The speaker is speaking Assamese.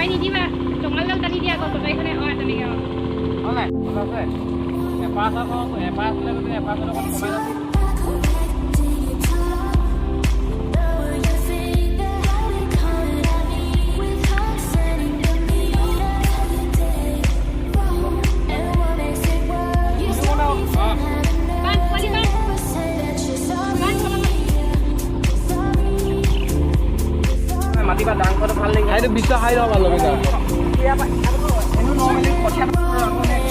লগাই নিদিবা জঙালডাল টানি দিয়া আকৌ কটাৰীখনে তেনেকৈ হ'ল নাই ভাল আছে এপাহ এপাহ আছিলে গতিকে এপাহটোত অকণ কমাই যাবি মাতিবা ডাঙৰটো ভাল লাগিছে খাইটো বিশ্বাস খাই লওঁ ভাল লাগে এনো নৰ্মেলি কথা